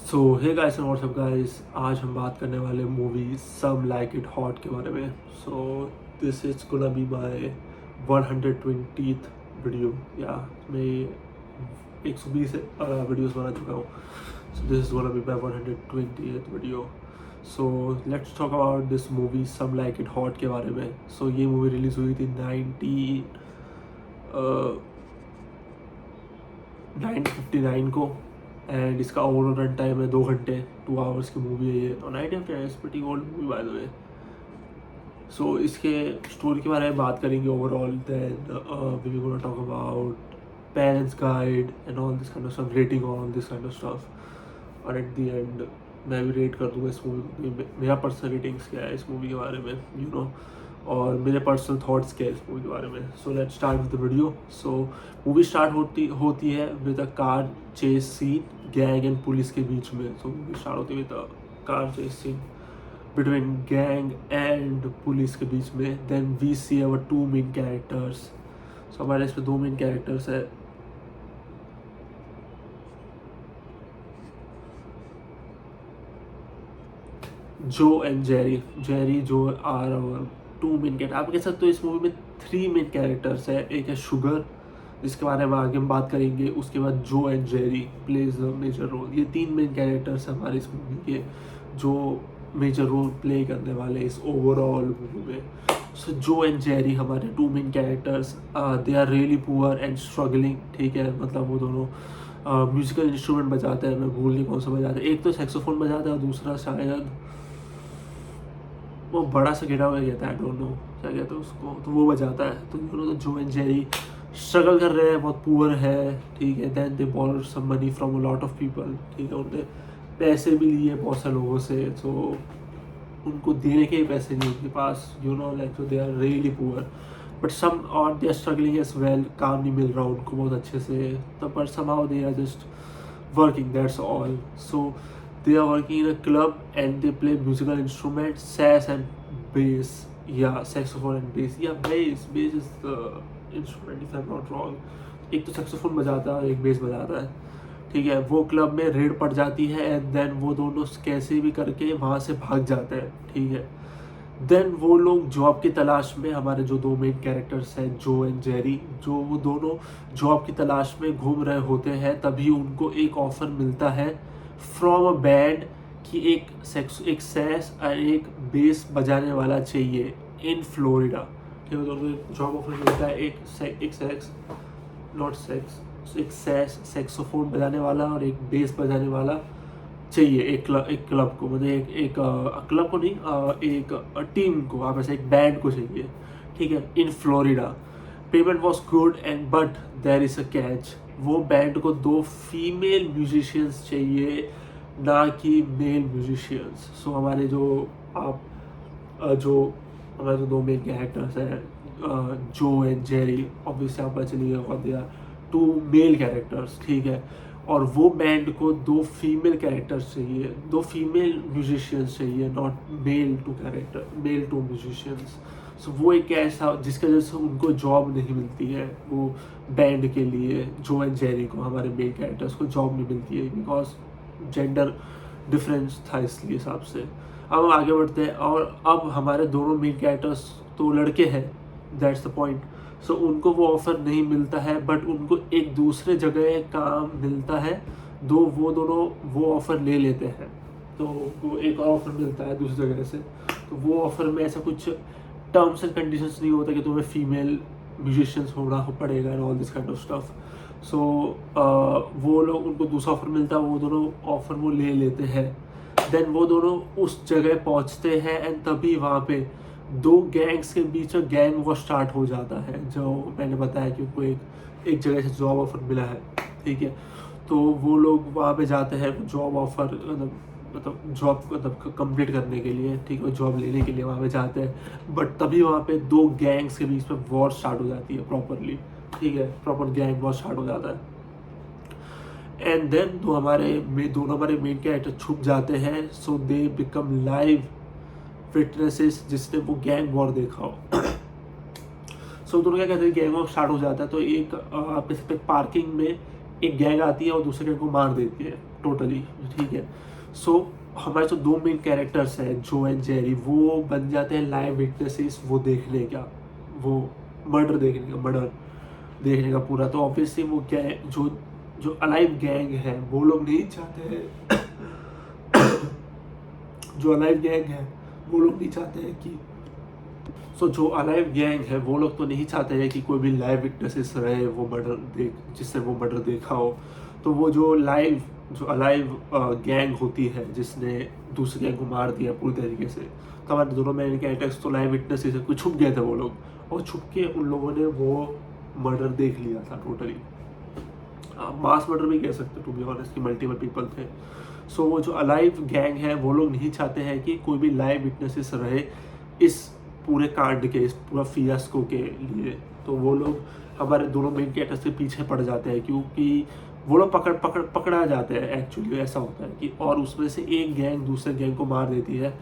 So hey guys and what's up guys, आज हम बात करने वाले movie Some like it Hot के बारे में। So this is gonna be my 120th video. Yeah मैं 120 वीडियोस बना चुका हूँ। So this is gonna be my 120th video. So let's talk about this movie Some like it Hot के बारे में। सो ये मूवी रिलीज़ हुई थी 1959 को, एंड इसका ओवरऑल रन टाइम है 2 घंटे, 2 आवर्स की मूवी है ये। और 1959 is pretty old movie by the way. So इसके स्टोरी के बारे में बात करेंगे overall, then we will gonna talk about parents guide and all this kind of stuff, rating all this kind of stuff. और एट द एंड मैं भी rate कर दूंगा इस मूवी को, मेरा पर्सनल रेटिंग्स क्या है इस मूवी के बारे में, यू नो, और मेरे पर्सनल थॉट्स क्या है इस मूवी के बारे में। So let's start with the video. So movie start होती है with a car chase scene gang and police के बीच में। सो मूवी स्टार्ट होती है with a car chase scene between gang and police के बीच में। Then we see our 2 main characters. So हमारे इसमें 2 मेन कैरेक्टर्स है, जो एंड जेरी जो आर आवर 2 मेन कैरेक्टर। आप कह सकते हो इस मूवी में 3 मेन कैरेक्टर्स है। एक है शुगर, जिसके बारे में आगे हम बात करेंगे। उसके बाद Joe and Jerry plays a major role. ये 3 मेन कैरेक्टर्स हैं हमारे इस मूवी के, जो मेजर रोल प्ले करने वाले इस ओवरऑल मूवी में। सो जो एंड जेरी हमारे 2 main characters, they are really poor and struggling. ठीक है, मतलब वो दोनों म्यूजिकल इंस्ट्रूमेंट बजाते हैं। मैं भूल नहीं कौन सा बजाते हैं, एक तो सैक्सोफोन बजाता है और दूसरा शायद वो बड़ा सा गिटार में कहता है, आई डोंट नो क्या कहते हैं उसको, तो वो बजाता है। तो यू नो, तो जो एंड जेरी स्ट्रगल कर रहे हैं, बहुत पुअर है। ठीक है, then they borrowed some money from a lot of people. ठीक है, उनने पैसे भी लिए बहुत सारे लोगों से, तो उनको देने के पैसे नहीं उनके पास, यू नो, लाइक तो they are really poor. But some और they are struggling as well, काम नहीं मिल रहा उनको बहुत अच्छे से, तो पर somehow they are just working, that's all. So they are working in a club and they play musical instruments, sax and bass. Yeah, saxophone and bass. Yeah, bass is the instrument if I'm not wrong. एक तो saxophone बजाता है और एक bass बजाता है। ठीक है, वो क्लब में रेड पड़ जाती है एंड देन वो दोनों कैसे भी करके वहाँ से भाग जाते हैं। ठीक है, देन वो लोग जॉब की तलाश में, हमारे जो 2 मेन कैरेक्टर्स हैं जो एंड जेरी, जो वो दोनों जॉब की तलाश में घूम रहे होते हैं, तभी उनको एक ऑफर मिलता है फ्रॉम अ बैंड कि एक सैक्स और एक बेस बजाने वाला चाहिए इन फ्लोरिडा। ठीक है, तो उनको जॉब ऑफर मिलता है, एक सैक्स नॉट सैक्स एक सैक्सोफोन बजाने वाला और एक बेस बजाने वाला चाहिए एक क्लब को, मतलब एक क्लब को नहीं, एक टीम को, आप ऐसे एक बैंड को चाहिए। ठीक है, in Florida. Payment was good and but there is a catch. वो बैंड को 2 फीमेल म्यूजिशियंस चाहिए, ना कि मेल म्यूजिशियंस। सो हमारे जो आप जो हमारे जो 2 मेन कैरेक्टर्स हैं, जो एंड जेरी, ऑब्वियसली आप पता चलिए दे आर 2 मेल कैरेक्टर्स। ठीक है, और वो बैंड को 2 फीमेल कैरेक्टर्स चाहिए, 2 फीमेल म्यूजिशियंस चाहिए, नॉट मेल टू म्यूजिशियंस। सो वो एक ऐसा जिसकी वजह से उनको जॉब नहीं मिलती है, वो बैंड के लिए जो एंड जेरी को, हमारे मेन कैरेक्टर्स को जॉब नहीं मिलती है बिकॉज जेंडर डिफरेंस था, इसलिए हिसाब से। अब हम आगे बढ़ते हैं, और अब हमारे दोनों मेन कैरेक्टर्स तो लड़के हैं, दैट्स द पॉइंट। सो उनको वो ऑफ़र नहीं मिलता है, बट उनको एक दूसरे जगह काम मिलता है, वो दोनों वो ऑफ़र ले लेते हैं। तो वो एक और ऑफ़र मिलता है दूसरी जगह से, तो वो ऑफ़र में ऐसा कुछ टर्म्स एंड कंडीशंस नहीं होता कि तुम्हें फीमेल म्यूजिशियंस होना पड़ेगा and all this kind of stuff. So वो लोग, उनको दूसरा ऑफ़र मिलता है, वो दोनों ऑफ़र वो ले लेते हैं। देन वो दोनों उस जगह पहुंचते हैं एंड तभी वहाँ पे 2 गैंग्स के बीच में गैंग वॉर स्टार्ट हो जाता है, जो मैंने बताया कि उनको एक जगह से जॉब ऑफर मिला है। ठीक है, तो वो लोग वहाँ पे जाते हैं जॉब ऑफर, मतलब जॉब मतलब कंप्लीट करने के लिए। ठीक है, जॉब लेने के लिए वहाँ पे जाते हैं, बट तभी वहाँ पे 2 गैंग्स के बीच में वॉर स्टार्ट हो जाती है प्रॉपरली। ठीक है, प्रॉपर गैंग वॉर स्टार्ट हो जाता है। एंड देन दोनों हमारे मेन कैरेक्टर छुप जाते हैं, सो दे बिकम लाइव विटनेसेस जिसने वो गैंग वॉर देखा हो। सो दोनों क्या कहते हैं, गैंग वॉर स्टार्ट हो जाता है, तो एक आप कह सकते हैं पार्किंग में एक गैंग आती है और दूसरे गैंग को मार देती है टोटली, ठीक है। सो हमारे जो दो मेन कैरेक्टर्स हैं जो एंड जेरी, वो बन जाते हैं लाइव विटनेसेस वो देखने का, वो मर्डर देखने का पूरा। तो ऑब्वियसली वो क्या है, जो जो अलाइव गैंग है वो लोग नहीं चाहते हैं जो अलाइव गैंग है वो लोग नहीं चाहते हैं कि जो अलाइव गैंग है वो लोग तो नहीं चाहते हैं कि कोई भी लाइव विटनेसेस रहे वो मर्डर देख, जिससे वो मर्डर देखा हो। तो वो जो अलाइव गैंग होती है जिसने दूसरे गैंग को मार दिया पूरी तरीके से, तो हमारे दोनों मेन कैरेक्टर्स तो लाइव विटनेसेस है, कुछ छुप गए थे वो लोग, और छुप के उन लोगों ने वो मर्डर देख लिया था टोटली। मास मर्डर भी कह सकते टू बी ऑनेस्ट कि मल्टीपल पीपल थे। सो वो जो अलाइव गैंग है वो लोग नहीं चाहते हैं कि कोई भी लाइव विटनेसेस रहे इस पूरे कांड के, इस पूरा फियास्को के लिए। तो वो लोग हमारे दोनों मेन कैरेक्टर्स के पीछे पड़ जाते हैं, क्योंकि वो लोग पकड़ा जाते हैं एक्चुअली। ऐसा होता है कि और उसमें से एक गैंग दूसरे गैंग को मार देती है,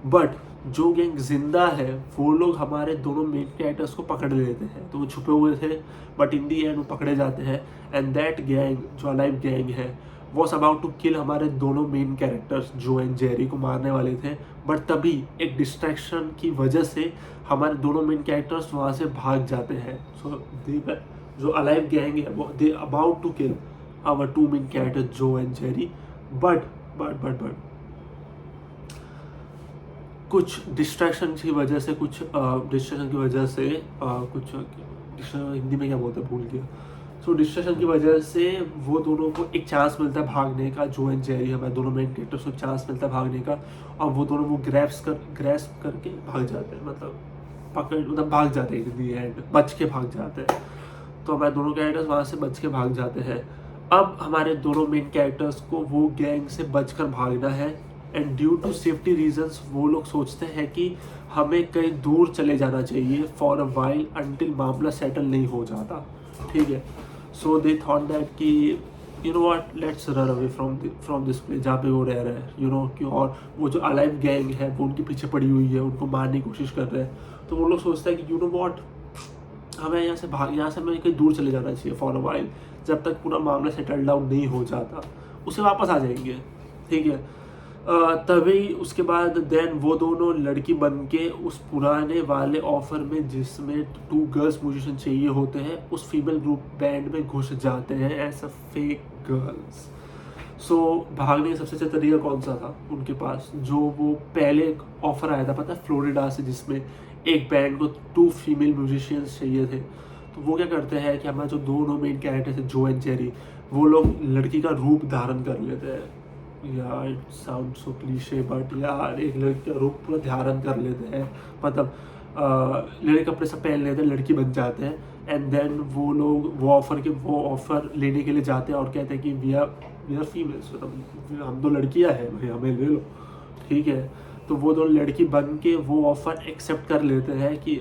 बट जो गैंग जिंदा है वो लोग हमारे दोनों मेन कैरेक्टर्स को पकड़ लेते हैं। तो वो छुपे हुए थे बट इन दी एंड वो पकड़े जाते हैं, एंड दैट गैंग जो अलाइव गैंग है वॉज अबाउट टू किल हमारे दोनों main characters Joe and Jerry को मारने वाले थे। बट तभी एक डिस्ट्रैक्शन की वजह से हमारे दोनों मेन कैरेक्टर्स वहाँ से भाग जाते हैं। सो जो अलाइव गैंग है वो they about to kill our two main characters Joe and Jerry, but कुछ डिस्ट्रैक्शन की वजह से हिंदी में क्या बोलते हैं भूल गया। सो डिस्ट्रैक्शन की वजह से वो दोनों को एक चांस मिलता है भागने का, जो एंड जेरी हमारे दोनों मेन कैरेक्टर्स को चांस मिलता है भागने का, और वो दोनों वो ग्रैस्प करके भाग जाते हैं, मतलब भाग जाते हैं इन दी एंड, बच के भाग जाते हैं। तो हमारे दोनों कैरेक्टर्स वहाँ से बच के भाग जाते हैं। अब हमारे दोनों मेन कैरेक्टर्स को वो गैंग से बचकर भागना है, and due to safety reasons वो लोग सोचते हैं कि हमें कहीं दूर चले जाना चाहिए फॉर अ वाइल अंटिल मामला सेटल नहीं हो जाता, ठीक है। सो दे थॉट दैट कि you know what, let's run away from this place जहाँ पे वो रह रहे हैं, यू नो क्यों। और वो जो अलाइव गैंग है वो उनके पीछे पड़ी हुई है, उनको मारने की कोशिश कर रहे हैं। तो वो लोग सोचते हैं कि यू नो व्हाट, हमें यहाँ से हमें कहीं दूर चले जाना चाहिए फॉर अ वाइल, जब तक पूरा मामला सेटल डाउन नहीं हो जाता, उसे वापस आ जाएंगे, ठीक है। तभी उसके बाद देन वो दोनों लड़की बन के उस पुराने वाले ऑफर में जिसमें 2 गर्ल्स म्यूजिशियन चाहिए होते हैं उस फीमेल ग्रुप बैंड में घुस जाते हैं एज अ फेक गर्ल्स। सो भागने का सबसे अच्छा तरीका कौन सा था उनके पास, जो वो पहले ऑफर आया था पता है फ्लोरिडा से, जिसमें एक बैंड को 2 फीमेल म्यूजिशियंस चाहिए थे। तो वो क्या करते हैं कि हमारे जो दोनों मेन कैरेक्टर थे जो एंड जेरी, वो लोग लड़की का रूप धारण कर लेते हैं। यार it sound so cliché but यार एक लड़की का रूप पूरा धारण कर लेते हैं, मतलब लड़के कपड़े सब पहन लेते हैं, लड़की बन जाते हैं, एंड देन वो लोग वो ऑफर लेने के लिए जाते हैं और कहते हैं कि वी आर फीमेल्स, मतलब हम दो लड़कियां हैं भाई, हमें ले लो, ठीक है। तो वो दोनों लड़की बन के वो ऑफर एक्सेप्ट कर लेते हैं कि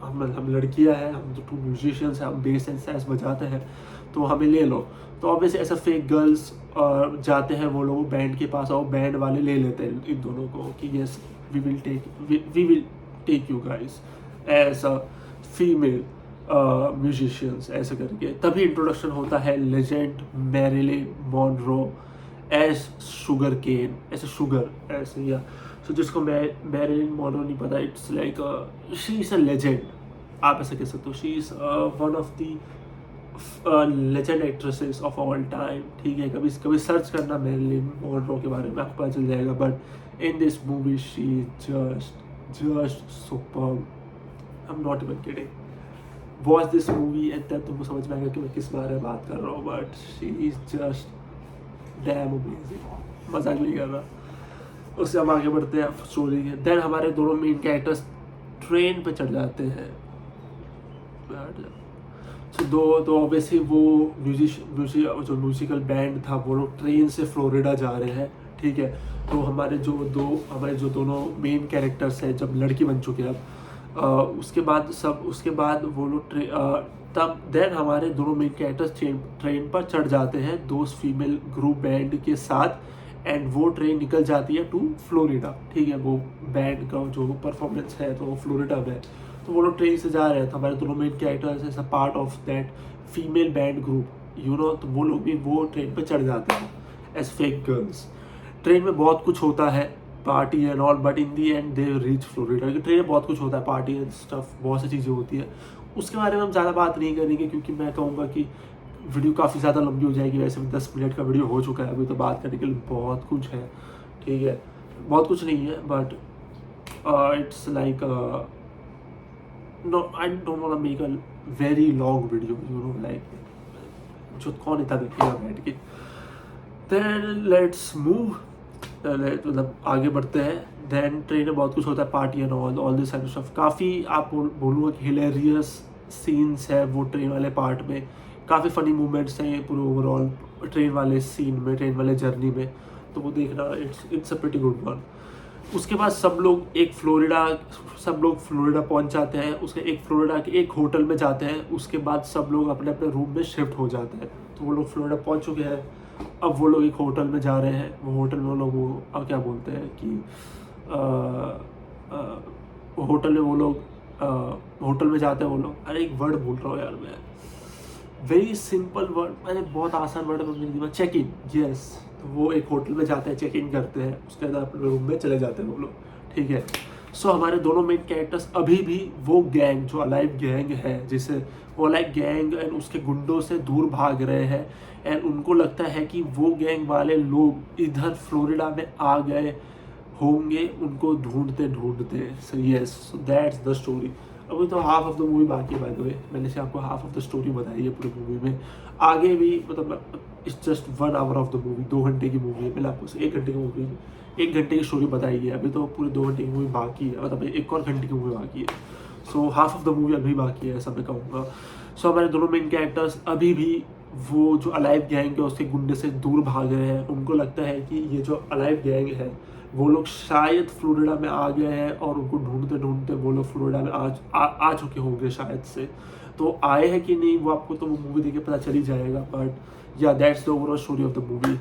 हम लड़कियां हैं, हम तो 2 म्यूजिशियंस हैं, हम बेस एंड सैस बजाते हैं, तो हमें ले लो। तो ऑब्वियसली ऐसा फेक गर्ल्स जाते हैं वो लोग बैंड के पास, और बैंड वाले ले लेते हैं इन दोनों को कि yes we will take you guys as a female musicians, ऐसे करके। तभी इंट्रोडक्शन होता है legend Marilyn Monroe as sugar cane, ऐसे या सो जिसको मैरिलिन मोनरो नहीं पता, it's like she is a legend, आप ऐसा कह सकते हो। She is one of the legend actresses of all time, ठीक है। कभी सर्च करना मैरिलिन मोनरो के बारे में, आपको पता चल जाएगा। But in this movie she just superb, I am not even kidding. Watch this movie and तब तुमको समझ में आएगा कि मैं किस बारे में बात कर रहा हूँ। But she is just dam amazing, मजाक नहीं कर रहा। उससे हम आगे बढ़ते हैं स्टोरी के। देन हमारे दोनों मेन कैरेक्टर्स ट्रेन पे चढ़ जाते हैं। तो ऑब्वियसली वो म्यूजिकल बैंड था वो लोग ट्रेन से फ्लोरिडा जा रहे हैं, ठीक है। तो हमारे जो दोनों मेन कैरेक्टर्स हैं जब लड़की बन चुके हैं अब, उसके बाद वो लोग तब देन हमारे दोनों मेन कैरेक्टर्स ट्रेन पर चढ़ जाते हैं 2 फीमेल ग्रुप बैंड के साथ, एंड वो ट्रेन निकल जाती है टू फ्लोरिडा, ठीक है। वो बैंड का जो परफॉर्मेंस है तो वो फ्लोरिडा में, तो वो लोग ट्रेन से जा रहे हैं। तो हमारे दोनों main characters as a part of that female band group तो वो लोग भी वो ट्रेन पे चढ़ जाते हैं एज फेक गर्ल्स। ट्रेन में बहुत कुछ होता है, party and all, but in the and they reach Florida. Train में बहुत कुछ होता है, पार्टी एंड स्टफ, बहुत सी चीज़ें होती है। उसके बारे में हम ज़्यादा बात नहीं करेंगे क्योंकि मैं कहूँगा कि वीडियो काफ़ी ज़्यादा लंबी हो जाएगी। वैसे भी 10 मिनट का वीडियो हो चुका है, अभी तो बात करने के लिए बहुत कुछ है, ठीक है। बहुत कुछ नहीं है, but it's like no, I don't want to make a very long video, like जो कौन इतना देखेगा बैठ के। देन लेट्स मूव, मतलब आगे बढ़ते हैं। देन ट्रेन में बहुत कुछ होता है, party and all this kind of stuff. काफ़ी आप बोलूँगा कि हिलेरियस सीन्स है वो ट्रेन वाले पार्ट में, काफ़ी फनी मोमेंट्स हैं पूरे ओवरऑल ट्रेन वाले सीन में, ट्रेन वाले जर्नी में, तो वो देखना it's a pretty good one. उसके बाद सब लोग फ्लोरिडा पहुंच जाते हैं। उसके एक फ्लोरिडा के एक होटल में जाते हैं। उसके बाद सब लोग अपने अपने रूम में शिफ्ट हो जाते हैं। तो वो लोग फ्लोरिडा पहुंच चुके हैं, अब वो लोग एक होटल में जा रहे हैं। वो होटल में वो लोग अब क्या बोलते हैं कि होटल में वो लोग होटल में जाते हैं वो लोग। अरे एक वर्ड भूल रहा हूँ यार मैं, वेरी सिंपल वर्ड, अरे बहुत आसान वर्ड है मेरे दिमाग, चेक इन, यस। तो वो एक होटल में जाते हैं, चेक इन करते हैं, उसके बाद अपने रूम में चले जाते हैं वो लोग, ठीक है। सो हमारे दोनों मेन कैरेक्टर्स अभी भी वो गैंग जो अलाइव गैंग है, जिसे वो अलाइव गैंग एंड उसके गुंडों से दूर भाग रहे हैं। एंड उनको लगता है कि वो गैंग वाले लोग इधर फ्लोरिडा में आ गए होंगे उनको ढूंढते ढूंढते। So yes, so that's the story. अभी तो हाफ ऑफ द मूवी बाकी है, बाय द वे मैंने से आपको हाफ ऑफ द स्टोरी बताई है पूरी मूवी में। आगे भी मतलब it's just 1 hour of the movie, 2 घंटे की मूवी है। पहले आपको 1 घंटे की मूवी, 1 घंटे की स्टोरी बताई है, अभी तो पूरे 2 घंटे की मूवी बाकी है, मतलब 1 और घंटे की मूवी बाकी है। So half of the movie अभी बाकी है, ऐसा मैं कहूँगा। सो हमारे दोनों मेन कैरेक्टर्स अभी भी वो जो अलाइव गैंग है उसके गुंडे से दूर भाग रहे हैं। उनको लगता है कि ये जो अलाइव गैंग है वो लोग शायद फ्लोरिडा में आ गए हैं और उनको ढूंढते ढूंढते वो लोग फ्लोरिडा में आ चुके होंगे शायद से। तो आए हैं कि नहीं वो आपको तो वो मूवी देख के पता चल ही जाएगा, बट या that's the overall story of the movie.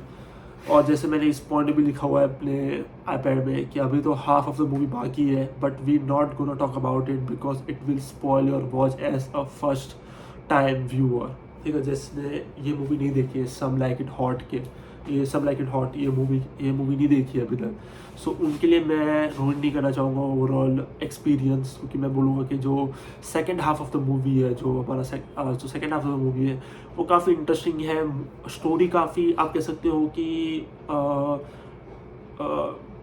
और जैसे मैंने इस पॉइंट भी लिखा हुआ है अपने आईपैड में कि अभी तो हाफ ऑफ द मूवी बाकी है, but we not gonna talk about it because it will spoil your watch as a first time viewer, ठीक है। जिसने ये मूवी नहीं देखी है, सम लाइक इट हॉट के, ये मूवी नहीं देखी है अभी तक। सो उनके लिए मैं रूइन नहीं करना चाहूँगा ओवरऑल एक्सपीरियंस, क्योंकि मैं बोलूँगा कि जो second half of the movie है, जो हमारा जो second half of the movie है वो काफ़ी इंटरेस्टिंग है। स्टोरी काफ़ी आप कह सकते हो कि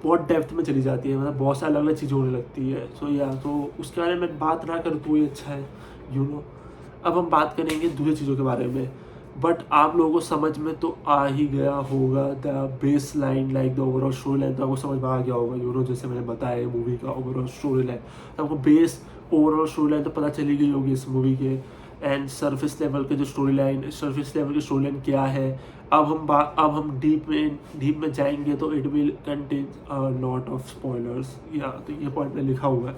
बहुत डेप्थ में चली जाती है, मतलब बहुत सारी अलग अलग चीज़ें होने लगती है। सो या तो उसके बारे में बात ना करूँ तो ये अच्छा है। अब हम बात करेंगे दूसरी चीज़ों के बारे में, बट आप लोगों को समझ में तो आ ही गया होगा the base line, like the overall story line तो आपको समझ में आ गया होगा। जैसे मैंने बताया मूवी का ओवरऑल स्टोरी लाइन, तो आपको बेस ओवरऑल स्टोरी लाइन तो पता चली गई होगी इस मूवी के। एंड सरफेस लेवल के जो स्टोरी लाइन, सरफेस लेवल की स्टोरी लाइन क्या है। अब हम डीप में जाएंगे तो it will contain a lot of spoilers, या तो ये पॉइंट में लिखा हुआ है।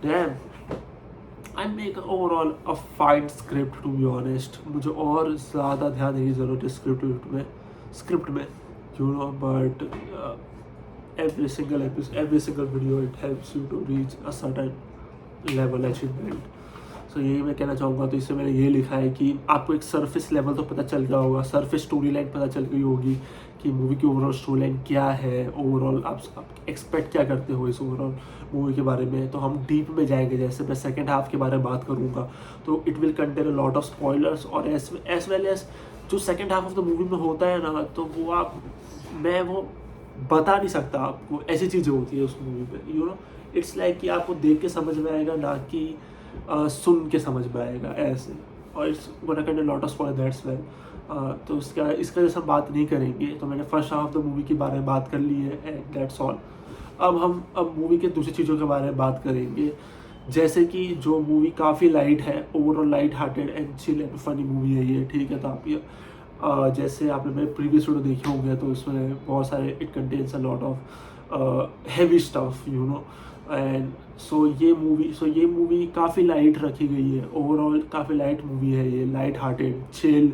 Damn, I make overall a fine script to be honest. मुझे और ज़्यादा ध्यान देने की ज़रूरत है स्क्रिप्ट में but every single video it helps you to reach a certain level achievement। सो यही मैं कहना चाहूँगा। तो इससे मैंने ये लिखा है कि आपको एक सरफेस लेवल तो पता चल गया होगा, सरफेस स्टोरी लाइन पता चल गई होगी कि मूवी की ओवरऑल स्टोरी लाइन क्या है, ओवरऑल आप एक्सपेक्ट क्या करते हो इस ओवरऑल मूवी के बारे में। तो हम डीप में जाएंगे, जैसे मैं सेकेंड हाफ के बारे में बात करूँगा तो it will contain a lot of spoilers. और एज वेल एज जो second half of the movie में होता है ना, तो वो मैं वो बता नहीं सकता आपको, ऐसी चीज़ें होती है उस मूवी में। इट्स लाइक कि आपको देख के समझ में आएगा, ना कि सुन के समझ में आएगा ऐसे। और it's gonna contain a lot of spoiler, that's well. तो इसका जैसे हम बात नहीं करेंगे, तो मैंने first half of the movie के बारे में बात कर ली है एंड दैट्स ऑल। अब मूवी के दूसरी चीज़ों के बारे में बात करेंगे, जैसे कि जो मूवी काफ़ी लाइट है, overall light hearted and chill and funny movie है ये, ठीक है। तो आप ये जैसे आपने मेरे प्रीवियस वीडियो देखे होंगे तो इसमें बहुत सारे it contains a lot of heavy stuff and so ये मूवी काफ़ी लाइट रखी गई है। ओवरऑल काफ़ी लाइट मूवी है ये, light hearted chill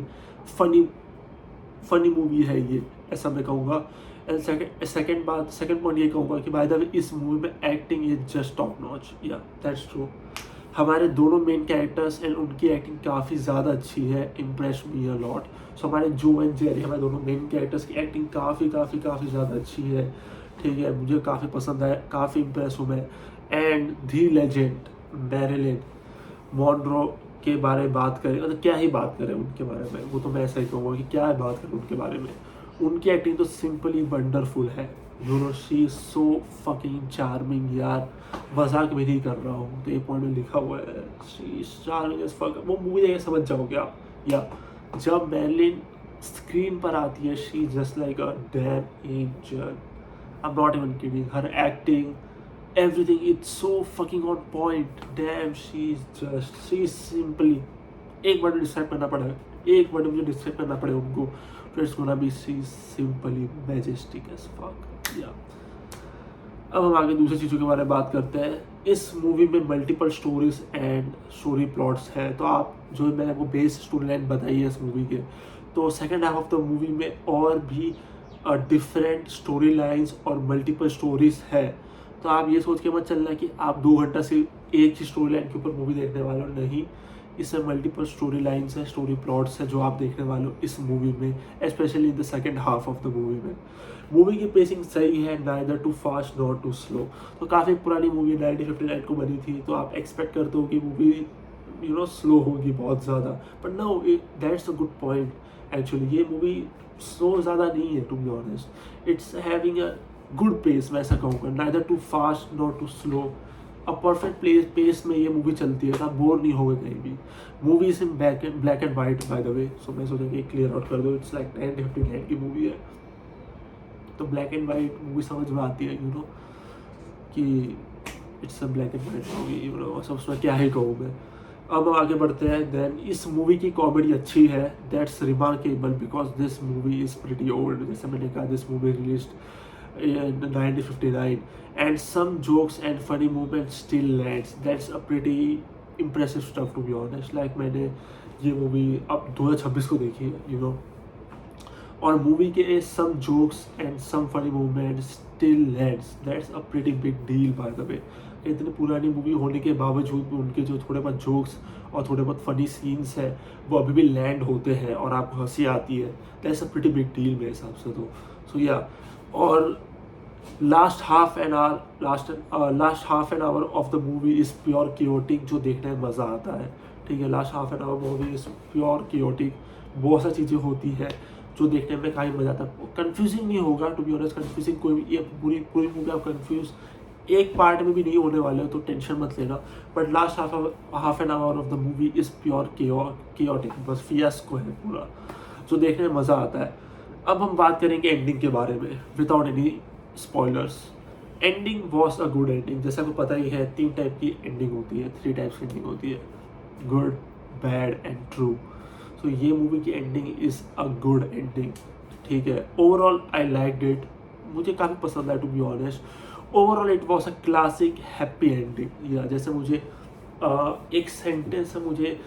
funny movie है ये, ऐसा मैं कहूँगा। एंड सेकंड पॉइंट ये कहूँगा कि बाय द वे इस मूवी में acting is just top notch, या दैट्स ट्रू। हमारे दोनों मेन कैरेक्टर्स एंड उनकी एक्टिंग काफ़ी ज़्यादा अच्छी है, इम्प्रेस मी अ लॉट। सो हमारे जो एंड जेरी, हमारे दोनों मेन कैरेक्टर्स की एक्टिंग काफ़ी ज़्यादा अच्छी है, ठीक है, मुझे काफ़ी पसंद है, काफ़ी इम्प्रेस हूँ मैं। And the legend Marilyn Monroe के बारे में बात करें, मतलब क्या ही बात करें उनके बारे में, वो तो मैं ऐसा ही कहूँगा कि क्या बात करें उनके बारे में। उनकी एक्टिंग तो सिंपली वंडरफुल है, you know, she is so fucking charming यार, मजाक में नहीं कर रहा हूँ, तो ये पॉइंट में लिखा हुआ है, she is charming as fuck. वो मूवी देख समझ जाओगे आप। या जब मैरिलिन स्क्रीन पर आती है, she is just like a dam angel, I am not even kidding, her acting everything, it's so fucking on point, damn, she is simply, एक वर्ड डिस्क्राइब करना पड़ा, एक वर्ड मुझे डिस्क्राइब करना पड़े उनको, तो it's gonna be she is simply majestic as fuck. या अब हम आगे दूसरी चीज़ों के बारे में बात करते हैं। इस मूवी में multiple stories and story plots हैं, तो आप जो मैंने आपको बेस स्टोरी लाइन बताई है इस मूवी के, तो second half of the movie में और भी डिफरेंट स्टोरी लाइन्स और मल्टीपल स्टोरीज है। तो आप ये सोच के मत चलना कि आप 2 घंटा से एक ही स्टोरी लाइन के ऊपर मूवी देखने वाले हो, नहीं, इसमें मल्टीपल स्टोरी लाइन्स है, स्टोरी प्लॉट्स है जो आप देखने वाले हो इस मूवी में, specially in the second half of the movie में। मूवी की पेसिंग सही है, neither too fast not too slow. तो काफ़ी पुरानी मूवी 1959 को बनी थी, तो आप एक्सपेक्ट करते हो कि मूवी यू नो स्लो होगी बहुत ज़्यादा, but no, that's a good point actually. ये मूवी स्लो ज़्यादा नहीं है, to be honest, it's having a good pace, मैं ऐसा कहूँगा, neither too fast not too slow, a perfect pace में ये मूवी चलती है, आप बोर नहीं होगे कहीं भी। Movie is in black and white by the way, so मैं सोचा कि क्लियर आउट कर दो, इट्स लाइक 1959 की मूवी है, तो ब्लैक एंड वाइट मूवी समझ में आती है, यू नो, कि it's a black and white movie, you know, सब उसमें क्या ही कहूँ मैं। अब हम आगे बढ़ते हैं। देन इस मूवी की कॉमेडी अच्छी है, that's remarkable because this movie is pretty old, जैसे मैंने कहा this movie released in 1959 and some jokes and funny moments still lands, that's a pretty impressive stuff to be honest, like मैंने ये movie अब 2026 को देखी है, you know, और मूवी के some jokes and some funny moments still lands, that's a pretty big deal by the way। इतनी पुरानी मूवी होने के बावजूद भी उनके जो थोड़े बहुत जोक्स और थोड़े बहुत फनी सीन्स हैं वो अभी भी लैंड होते हैं और आपको हंसी आती है, that's a pretty big deal मेरे हिसाब से। तो सो या, और last half an hour of the movie is pure chaotic, जो देखने में मज़ा आता है, ठीक है। Last half an hour movie is pure chaotic, बहुत सारी चीज़ें होती है जो देखने में काफ़ी मज़ा आता है। कन्फ्यूजिंग नहीं होगा, टू बी ऑनेस्ट, कन्फ्यूजिंग कोई भी, ये पूरी मूवी आप कन्फ्यूज एक पार्ट में भी नहीं होने वाले हो, तो टेंशन मत लेना। But last half an hour of the movie is pure chaotic, बस फियास्को है पूरा, जो देखने में मज़ा आता है। अब हम बात करेंगे एंडिंग के बारे में without any spoilers. Ending was a good ending, जैसे आपको पता ही है 3 टाइप की एंडिंग होती है, 3 टाइप्स की एंडिंग होती है, गुड, बैड एंड ट्रू। सो ये मूवी की ending is a good ending, ठीक है। ओवरऑल आई लाइक्ड इट, मुझे काफ़ी पसंद आया, to be honest. Overall it was a classic happy ending. या जैसे मुझे एक सेंटेंस से मुझे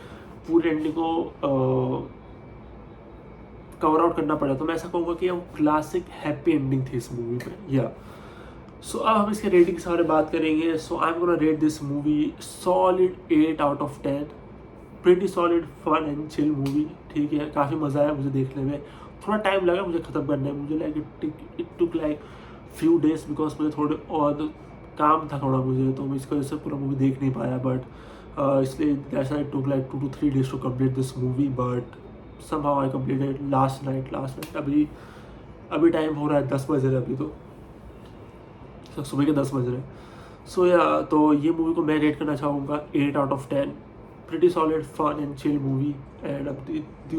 पूरी एंडिंग को कवर आउट करना पड़ा, तो मैं ऐसा कहूँगा कि वो क्लासिक हैप्पी एंडिंग थी इस मूवी में। या सो अब हम इसके रेटिंग के बारे में बात करेंगे। So I am gonna rate this movie solid 8 out of 10, pretty solid fun and chill movie, ठीक है। काफ़ी मज़ा आया मुझे देखने में, थोड़ा टाइम लगा मुझे ख़त्म करने में, मुझे like it took like few days because मुझे थोड़े और काम था थोड़ा मुझे, तो मैं इसकी वजह से पूरा मूवी देख नहीं पाया। बट इसलिए that's why it took like 2 to 3 days to complete this movie, but somehow I completed last night। अभी टाइम हो रहा है 10 बज रहे अभी, तो सुबह के 10 बज रहे। सो या, तो ये मूवी को मैं रेट करना चाहूँगा 8 out of 10, pretty solid fun and chill movie. And अब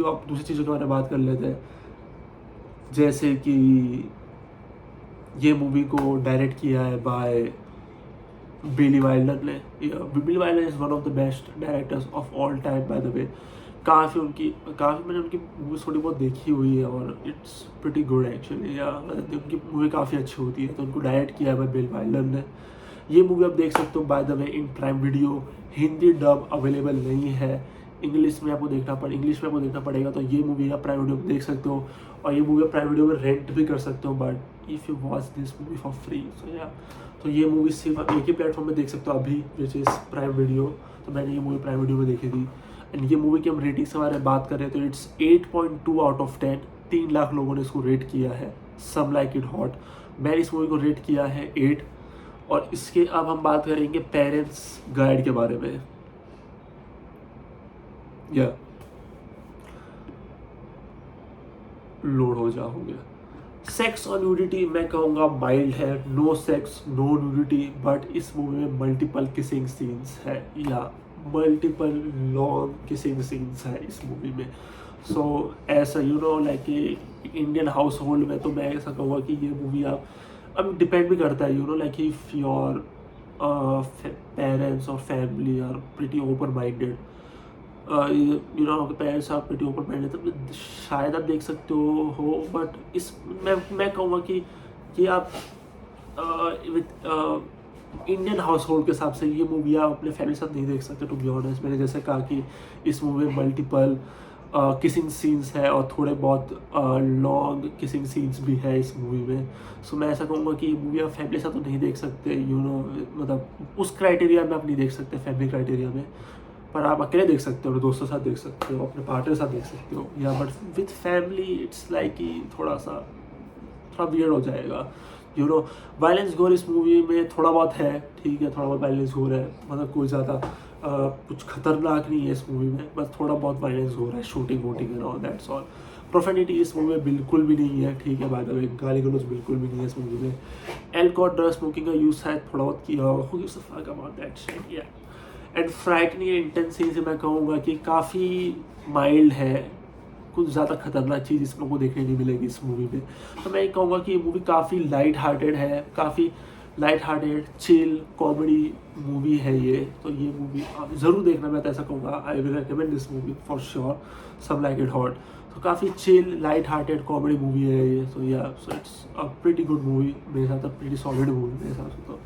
आप दूसरी चीज़ों के बारे में बात कर लेते हैं, जैसे कि ये मूवी को डायरेक्ट किया है बाय बिली वाइल्डर ने। Billy Wilder is one of the best directors of all time by the way. काफ़ी मैंने उनकी मूवीज़ थोड़ी बहुत देखी हुई है और इट्स प्रिटी गुड एक्चुअली। या उनकी मूवी काफ़ी अच्छी होती है, तो उनको डायरेक्ट किया है बाय बिल वाइल्डर ने। ये मूवी आप देख सकते हो bye the way in prime video, Hindi dub available नहीं है, इंग्लिश में आपको देखना पड़ेगा, तो ये मूवी आप प्राइम वीडियो में देख सकते हो। और ये मूवी प्राइम वीडियो में रेंट भी कर सकते हो, but if you watch this movie for free, so yeah, तो ये मूवी सिर्फ आप एक ही प्लेटफॉर्म में देख सकते हो अभी, विच इज़ प्राइम वीडियो। तो मैंने ये मूवी प्राइम वीडियो में देखी थी। एंड ये मूवी की हम रेटिंग्स के बारे में बात करें तो इट्स 8.2 आउट ऑफ 10। 3 लाख लोगों ने इसको रेट किया है, सम लाइक इट हॉट। मैंने इस मूवी को रेट किया है 8। और इसके अब हम बात करेंगे पेरेंट्स गाइड के बारे में। या लोड हो गया। सेक्स और न्यूडिटी मैं कहूँगा माइल्ड है, no sex no nudity, but इस मूवी में मल्टीपल किसिंग सीन्स है, या मल्टीपल लॉन्ग किसिंग सीन्स है इस मूवी में। सो ऐसा लाइक इंडियन हाउस होल्ड में तो मैं ऐसा कहूँगा कि ये मूवी आप, अब डिपेंड भी करता है लाइक इफ़ योर पेरेंट्स और family are pretty open minded, parents are pretty open minded, तो शायद आप देख सकते हो। बट इस मैं कहूँगा कि आप विद इंडियन हाउस होल्ड के हिसाब से ये मूवी आप अपने फैमिली के साथ नहीं देख सकते, टू बी ऑनेस्ट। मैंने जैसे कहा कि इस मूवी में मल्टीपल किसिंग सीन्स है और थोड़े बहुत लॉन्ग किसिंग सीन्स भी है इस मूवी में। सो मैं ऐसा कहूँगा कि ये मूवी आप फैमिली के साथ तो नहीं देख सकते, मतलब उस क्राइटेरिया में आप नहीं देख सकते, फैमिली क्राइटेरिया में। पर आप अकेले देख सकते हो, अपने दोस्तों के साथ देख सकते हो, अपने पार्टनर के साथ देख सकते हो, या but with family it's like कि थोड़ा वियर्ड हो जाएगा। वायलेंस गोर इस मूवी में थोड़ा बहुत है, ठीक है, थोड़ा बहुत वायलेंस गोर है, मतलब कोई ज़्यादा कुछ खतरनाक नहीं है इस मूवी में, बस थोड़ा बहुत वायलेंस हो रहा है, shooting wooting and all, that's all. Profanity इस मूवी में बिल्कुल भी नहीं है, ठीक है, बाय द वे गाली गलौज बिल्कुल भी नहीं है इस मूवी में। एल्कोहल ड्रग स्मोकिंग का यूज़ शायद थोड़ा बहुत किया होगा, who gives a fuck about that shit, या। एंड फ्राइटनिंग इंटेंस सीन से मैं कहूँगा कि काफ़ी माइल्ड है, कुछ ज़्यादा खतरनाक चीज़ इस लोगों को देखने नहीं मिलेगी इस मूवी में। तो मैं ये कहूँगा कि ये मूवी काफ़ी लाइट हार्टेड है, काफ़ी light hearted chill comedy movie है ये। तो ये मूवी आप ज़रूर देखना, मैं तो ऐसा कहूँगा, I will recommend this movie for sure, some like it hot. तो काफ़ी chill light hearted comedy movie है ये। सो या, so it's a pretty good movie मेरे हिसाब से, प्रीटी सॉलिड मूवी मेरे हिसाब से तो,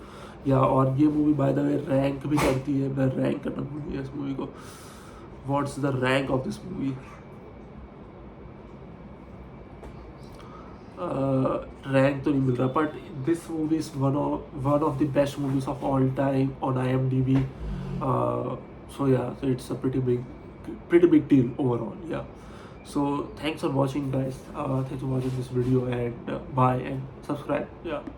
या। और ये movie by the way rank भी करती है, मैं रैंक करना भूल गया इस मूवी को। What's the rank of this movie? Rank तो नहीं मिल रहा, but this movie is one of the best movies of all time on IMDb। सो या, so it's a pretty big deal overall, yeah. So thanks for watching guys, thanks for watching this video, and bye and subscribe, yeah.